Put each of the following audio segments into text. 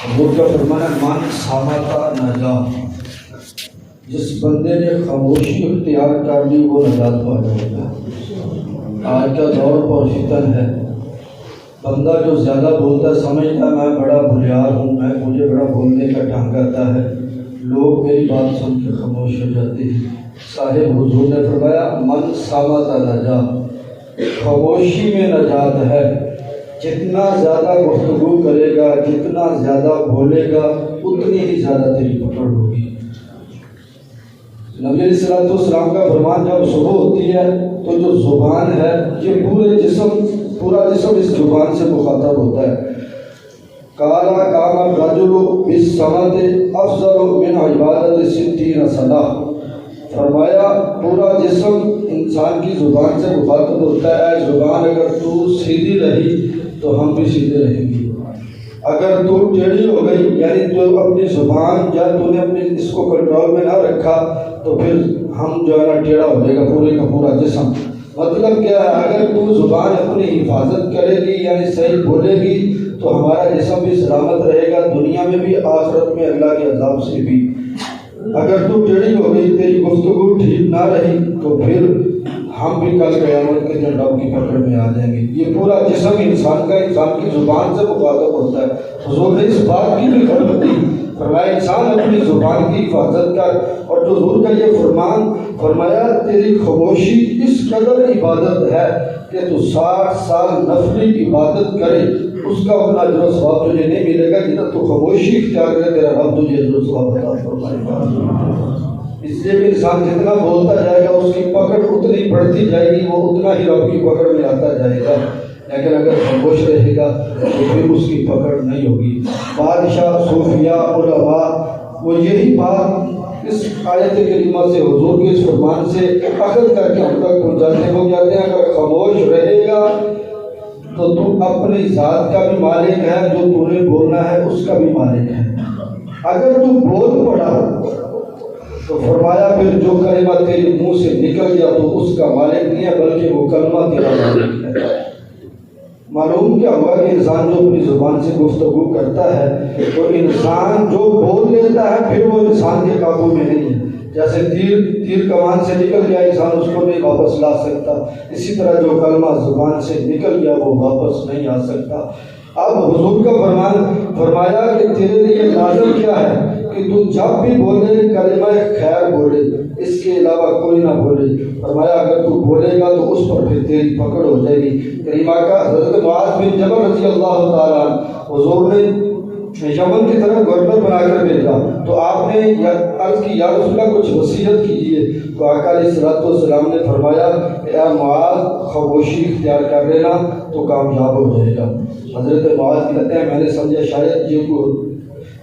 حضور کا فرمانا من صامت نجا، جس بندے نے خاموشی اختیار کر لی وہ نجات پا جائے گا۔ آج کا دور پر فتن ہے، بندہ جو زیادہ بولتا ہے سمجھتا ہے میں بڑا بھلیار ہوں، مجھے بڑا بولنے کا ڈھنگ آتا ہے، لوگ میری بات سن کے خاموش ہو جاتے ہیں۔ صاحب حضور نے فرمایا من صامت نجا، خاموشی میں نجات ہے۔ جتنا زیادہ گفتگو کرے گا، جتنا زیادہ بولے گا، اتنی ہی زیادہ تیری پکڑ ہوگی۔ نبی علیہ السلام کا فرمان جب صبح ہوتی ہے تو جو زبان ہے یہ پورا جسم اس زبان سے مخاطب ہوتا ہے۔ کالا کام الرجل بالصمت افضل من عبادت 60 سنہ، فرمایا پورا جسم انسان کی زبان سے مخاطب ہوتا ہے۔ زبان اگر تو سیدھی رہی تو ہم بھی سیدھے رہیں گے، اگر تو ٹیڑھی ہو گئی یعنی تو اپنی زبان یا تو نے اپنی اس کو کنٹرول میں نہ رکھا تو پھر ہم جو ہے نا ٹیڑھا ہو جائے گا پورے کا پورا جسم۔ مطلب کیا ہے، اگر تو زبان اپنی حفاظت کرے گی یعنی صحیح بولے گی تو ہمارا جسم بھی سلامت رہے گا، دنیا میں بھی آخرت میں اللہ کے عذاب سے بھی۔ اگر تو ٹیڑھی ہو گئی، تیری گفتگو ٹھیک نہ رہی تو پھر ہم بھی کل قیامت کے دن رب کی پکڑ میں آ جائیں گے۔ یہ پورا جسم انسان کی زبان سے مخاطب ہوتا ہے۔ حضور نے اس بات کی بھی خبر دی، فرمایا انسان اپنی زبان کی حفاظت کر، اور جو حضور کا یہ فرمان فرمایا تیری خاموشی اس قدر عبادت ہے کہ تو 60 سال نفلی عبادت کرے اس کا اتنا اجر و ثواب تجھے نہیں ملے گا جتنا تو خاموشی اختیار کرے تیرا رب تجھے اجر و ثواب عطا فرمائے گا۔ اس لیے کہ انسان جتنا بولتا جائے گا اس کی پکڑ اتنی بڑھتی جائے گی، وہ اتنا ہی رب کی پکڑ میں آتا جائے گا۔ لیکن اگر خاموش رہے گا تو پھر اس کی پکڑ نہیں ہوگی۔ بادشاہ، صوفیاء، علماء وہ یہی بات اس آیت کریمہ سے، حضور کے اس فرمان سے اخذ کر کے ہم تک پہنچاتے ہو جاتے ہیں۔ اگر خاموش رہے گا تو تو اپنی ذات کا بھی مالک ہے، جو تو نے بولنا ہے اس کا بھی مالک ہے۔ اگر تو بول پڑا تو فرمایا پھر جو کلمہ تیرے منہ سے نکل گیا تو اس کا مالک نہیں ہے بلکہ وہ کلمہ تیرا مالک ہے۔ معلوم کیا ہوا کہ انسان جو اپنی زبان سے گفتگو کرتا ہے تو انسان جو بول لیتا ہے پھر وہ انسان کے قابو میں نہیں ہے۔ جیسے تیر کمان سے نکل گیا انسان اس کو نہیں واپس لا سکتا، اسی طرح جو کلمہ زبان سے نکل گیا وہ واپس نہیں آ سکتا۔ اب حضور کا فرمایا کہ تیرے لیے لازم کیا ہے کہ تو جب بھی بولے کلمہ خیر بولے، اس کے علاوہ کوئی نہ بولے۔ فرمایا اگر تو بولے گا تو اس پر پھر تیری پکڑ ہو جائے گی۔ کریمہ کا حضرت معاذ بن جبل رضی اللہ تعالیٰ حضور نے یمن کی طرف گورنر بنا کر بھیجا تو آپ نے عرض کی یا رسول اللہ کچھ وصیت کیجیے، تو آقا علیہ السلام نے فرمایا کہ اے معاذ خاموشی اختیار کر لینا تو کامیاب ہو جائے گا۔ حضرت معاذ کہتے ہیں میں نے سمجھا شاید یہ کوئی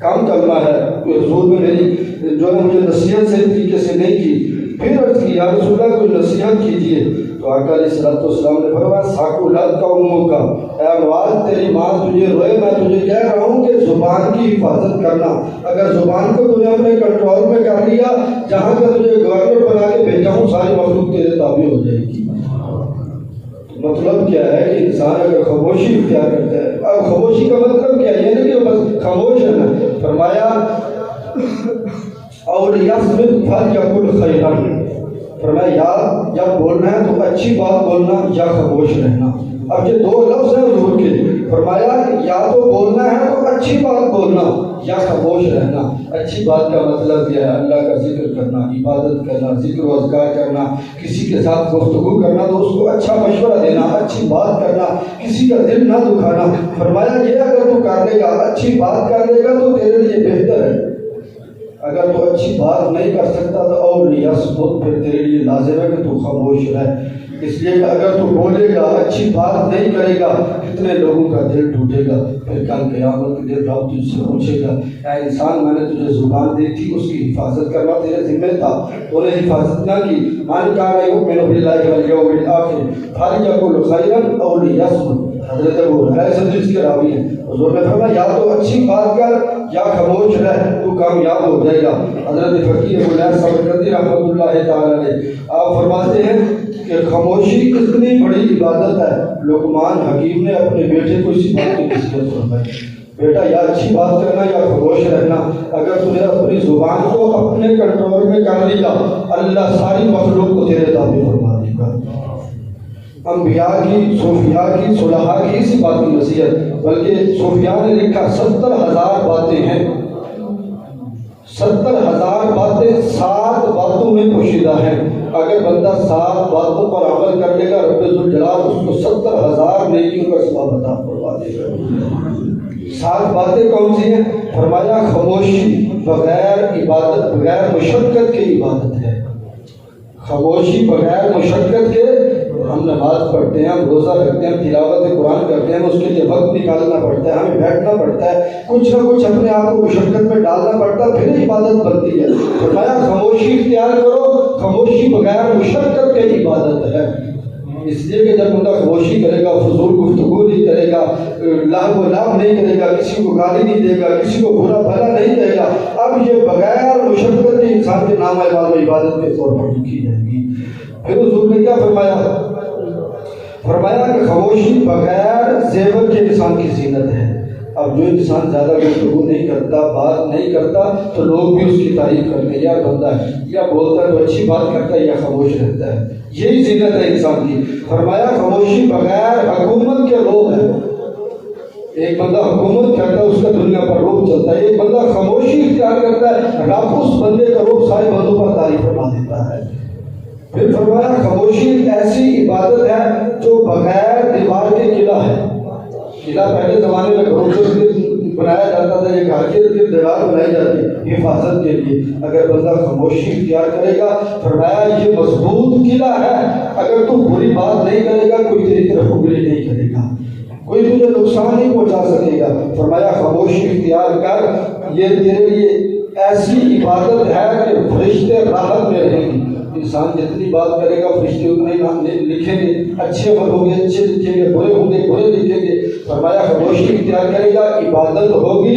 کم کلمہ ہے، کوئی حضور میں میری جو ہے مجھے نصیحت صحیح طریقے سے نہیں کی، پھر عرض کی یا رسول اللہ کوئی نصیحت کیجیے، تو آقا علیہ السلام نے فرمایا ساکولت کا اموں کا، اے معاذ تیری ماں تجھے روئے، میں تجھے کہہ رہا ہوں کہ زبان کی حفاظت کرنا۔ اگر زبان کو تجھے اپنے کنٹرول میں کر لیا، جہاں کا تجھے گورنر بنا کے بھیجا ہوں ساری مخلوق تیرے تابع ہو جائے گی۔ مطلب کیا ہے کہ انسان اگر خاموشی اختیار کرتا ہے، اب خاموشی کا مطلب کیا ہے؟ یعنی کہ بس خاموش رہنا۔ فرمایا اور یصمت فلیقل خیرا، فرمایا یا جب بولنا ہے تو اچھی بات بولنا یا خاموش رہنا۔ اب یہ دو لفظ ہیں حضور کے، فرمایا یا تو بولنا ہے تو اچھی بات بولنا یا خاموش رہنا۔ اچھی بات کا مطلب یہ ہے اللہ کا ذکر کرنا، عبادت کرنا، ذکر و اذکار کرنا، کسی کے ساتھ گفتگو کرنا تو اس کو اچھا مشورہ دینا، اچھی بات کرنا، کسی کا دل نہ دکھانا۔ فرمایا یہ اگر تو کر لے گا، اچھی بات کر لے گا تو تیرے لیے بہتر ہے۔ اگر تو اچھی بات نہیں کر سکتا تو اور یصمت، پھر تیرے لیے لازم ہے کہ تو خاموش رہ۔ اس لیے کہ اگر تو بولے گا، اچھی بات نہیں کرے گا، کتنے لوگوں کا دل ٹوٹے گا، پھر کل قیامت کے دن رب تجھ سے پوچھے گا اے انسان میں نے تجھے زبان دی تھی، اس کی حفاظت کرنا تیرے ذمہ تھا، تو نے حفاظت نہ کی۔ من کان یؤمن باللہ والیوم الآخر فلیقل خیرا او لیصمت۔ حضرت ابو ہریرہ حدیث کے راوی ہیں، حضور نے فرمایا یا تو اچھی بات کر یا خاموش رہ، تو کامیاب ہو جائے گا۔ حضرت فقیر ابو ہریرہ سمرقندی رحمۃ اللہ تعالی علیہ آپ فرماتے ہیں کہ خاموشی اتنی بڑی عبادت ہے، لقمان حکیم نے اپنے بیٹے کو اسی بات کی نصیحت فرمائی۔ بیٹا یا اچھی بات کرنا یا خاموش رہنا. اگر تم نے اپنی زبان کو اپنے کنٹرول میں کر لیا اللہ ساری مخلوق کو تیرے تابع فرما دے گا. انبیاء کی صوفیاء کی صلحاء کی اسی بات کی نصیحت، بلکہ صوفیاء نے لکھا 70,000 باتیں ہیں، 70,000 باتیں 7 باتوں میں پوشیدہ ہیں. اگر بندہ 7 باتوں پر عمل کر لے گا رب ذوالجلال اس کو 70,000 نیکیوں کا ثواب عطا فرما دے گا. 7 باتیں کون سی ہیں؟ فرمایا خاموشی بغیر عبادت، بغیر مشقت کے عبادت ہے. خاموشی بغیر مشقت کے، ہم نماز پڑھتے ہیں، ہم روزہ رکھتے ہیں، ہم تلاوت قرآن کرتے ہیں، اس کے لیے وقت نکالنا پڑتا ہے، ہمیں بیٹھنا پڑتا ہے، کچھ نہ کچھ اپنے آپ کو مشقت میں ڈالنا پڑتا ہے، پھر عبادت بنتی ہے. فرمایا خاموشی اختیار کرو، خاموشی بغیر مشقت کی عبادت ہے. اس لیے کہ جب بندہ خاموشی کرے گا، فضول گفتگو نہیں کرے گا، لہو و لعب نہیں کرے گا، کسی کو گالی نہیں دے گا، کسی کو برا بھلا نہیں کہے گا، اب یہ بغیر مشقت کے انسان کے نام اعمال و عبادت کے طور پر لکھی جائے گی. پھر حضور نے کیا فرمایا کہ خاموشی بغیر زیور کے انسان کی زینت ہے. اب جو انسان زیادہ گفتگو نہیں کرتا، بات نہیں کرتا، تو لوگ بھی اس کی تعریف کرتے ہیں، یا بندہ ہے یا بولتا ہے تو اچھی بات کرتا ہے یا خاموش رہتا ہے. یہی زینت ہے انسان کی. فرمایا خاموشی بغیر حکومت کے لوگ ہیں. ایک بندہ حکومت کرتا ہے، اس کا دنیا پر روب چلتا ہے. ایک بندہ خاموشی اختیار کرتا ہے، رب اس بندے کا روب سارے بندوں پر طاری فرما دیتا ہے. پھر فرمایا خاموشی ایسی عبادت ہے جو بغیر دیوار کے قلعہ ہے. قلعہ پہلے زمانے میں گھروں کے بنایا جاتا تھا، یہ گھر کے دیوار بنائی جاتی حفاظت کے لیے. اگر بندہ خاموشی اختیار کرے گا، فرمایا یہ مضبوط قلعہ ہے. اگر تو بری بات نہیں کرے گا کوئی تیری طرف انگلی نہیں کرے گا، کوئی تجھے نقصان نہیں پہنچا سکے گا. فرمایا خاموشی اختیار کر، یہ تیرے لیے ایسی عبادت ہے کہ فرشتے راحت میں رہیں گے. انسان جتنی بات کرے گا فرشتے اتنا ہی لکھیں گے، اچھے ہوں گے اچھے لکھیں گے، برے ہوں گے برے لکھیں گے. فرمایا خاموشی اختیار کرے گا، عبادت ہوگی،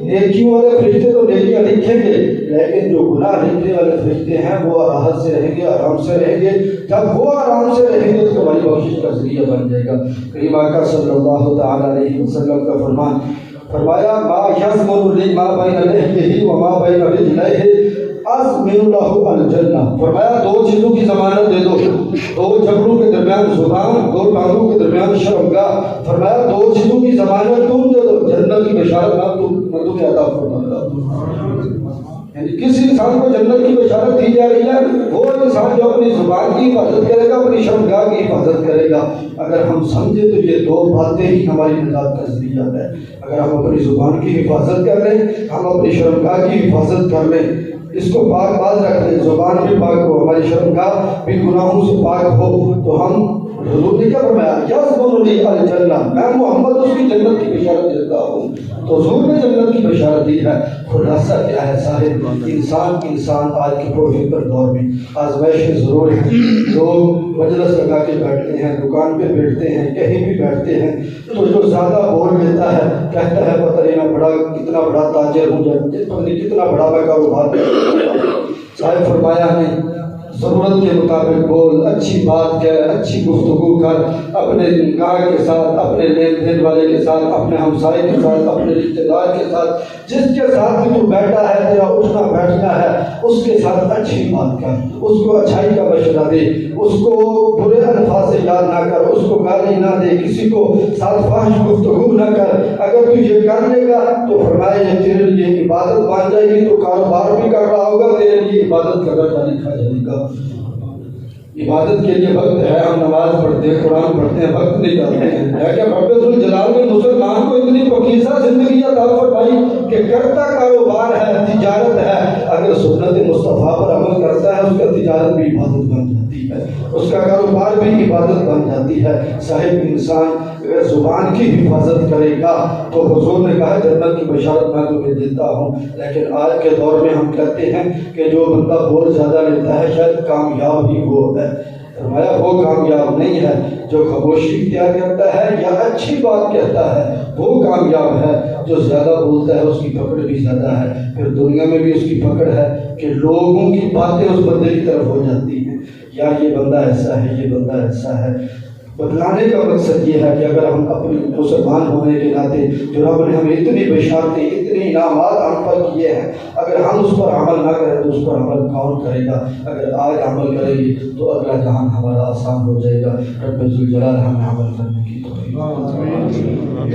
نیکیوں والے فرشتے تو نیکیاں لکھیں گے، لیکن جو گناہ لکھنے والے فرشتے ہیں وہ راحت سے رہیں گے، آرام سے رہیں گے. جب وہ آرام سے رہیں گے تو تمہاری بخشش کا ذریعہ بن جائے گا. کریم آقا صلی اللہ تعالی علیہ وسلم کا فرمان، فرمایا ما یضمن لی ما بین لحیہ و ما بین رجلیہ اضمن لہ الجنہ. فرمایا 2 چیزوں کی ضمانت دے دو، 2 جبڑوں کے درمیان زبان، 2 ٹانگوں کے درمیان شرمگاہ. فرمایا 2 چیزوں کی ضمانت تم دے دو، جنت کی بشارت میں تمہیں عطا فرماؤں گا. یعنی کس انسان کو جنت کی بشارت دی جا رہی ہے؟ وہ انسان جو اپنی زبان کی حفاظت کرے گا، اپنی شرمگاہ کی حفاظت کرے گا. اگر ہم سمجھے تو یہ 2 باتیں ہی ہماری نجات کا ذریعہ ہے. اگر ہم اپنی زبان کی حفاظت کر لیں، ہم اپنی شرمگاہ کی حفاظت کر لیں، اس کو پاک باز رکھ لیں، زبان بھی پاک ہو، ہماری شرمگاہ بھی گناہوں سے پاک ہو، تو ہم حضور نے کیا فرمایا؟ یضمن لی الجنہ، میں محمد اس کی جنت کی بشارت دیتا ہوں. تو حضور نے جنت کی بشارت دی ہے. خلاصہ کیا ہے صاحب؟ انسان آج کے پروفیسر دور میں آزمائشیں ضرور ہیں. لوگ مجلس لگا کے بیٹھتے ہیں، دکان پہ بیٹھتے ہیں، کہیں بھی بیٹھتے ہیں، تو جو زیادہ بول لیتا ہے کہتا ہے پتہ نہیں میں کتنا بڑا تاجر ہوں، پتہ نہیں کتنا بڑا میں کاروبار کرتا ہوں. صاحب فرمایا نہیں، ضرورت کے مطابق بول، اچھی بات کر، اچھی گفتگو کر، اپنے نکاح کے ساتھ، اپنے لین دین والے کے ساتھ، اپنے ہمسائے کے ساتھ، اپنے رشتے دار کے ساتھ، جس کے ساتھ بھی تو بیٹھا ہے، تیرا اٹھنا بیٹھنا ہے، اس کے ساتھ اچھی بات کر، اس کو اچھائی کا مشورہ دے، اس کو برے الفاظ سے یاد نہ کر، اس کو گالی نہ دے، کسی کو ساتھ فحش گفتگو نہ کر. اگر تو یہ کر لے گا تو فرمایا یہ تیرے لیے عبادت بن جائے گی. تو کاروبار بھی کر رہا ہوگا، تیرے لیے عبادت کا درجہ لکھا جائے گا. عبادت کے لیے وقت ہے، ہم نماز پڑھتے ہیں، قرآن پڑھتے ہیں، وقت نکالتے ہیں. لیکن رب ذوالجلال نے مسلمان کو اتنی پاکیزہ زندگی عطا فرمائی کہ کرتا کاروبار ہے، تجارت ہے، اگر سنت مصطفیٰ پر عمل کرتا ہے اس کا تجارت بھی عبادت بن جاتی ہے، اس کا کاروبار بھی عبادت بن جاتی ہے. صاحب انسان اگر زبان کی حفاظت کرے گا تو حضور نے کہا جنت کی بشارت میں تمہیں دیتا ہوں. لیکن آج کے دور میں ہم کہتے ہیں کہ جو بندہ بول زیادہ لیتا ہے شاید کامیاب ہی وہ ہے. فرمایا وہ کامیاب نہیں ہے جو خاموشی اختیار کرتا ہے یا اچھی بات کہتا ہے، وہ کامیاب ہے. جو زیادہ بولتا ہے اس کی پکڑ بھی زیادہ ہے، پھر دنیا میں بھی اس کی پکڑ ہے کہ لوگوں کی باتیں اس بندے کی طرف ہو جاتی ہیں، یا یہ بندہ ایسا ہے، یہ بندہ ایسا ہے. بتلانے کا مقصد یہ ہے کہ اگر ہم اپنے مسلمان ہونے کے ناطے جو رب نے ہمیں اتنی بشارتیں اتنے انعامات ہم پر کیے ہیں، اگر ہم اس پر عمل نہ کریں تو اس پر عمل کون کرے گا؟ اگر آج عمل کریں گے تو اگلا جہان ہمارا آسان ہو جائے گا۔ رب ذوالجلال ہمیں عمل کرنے کی توفیق عطا فرمائے۔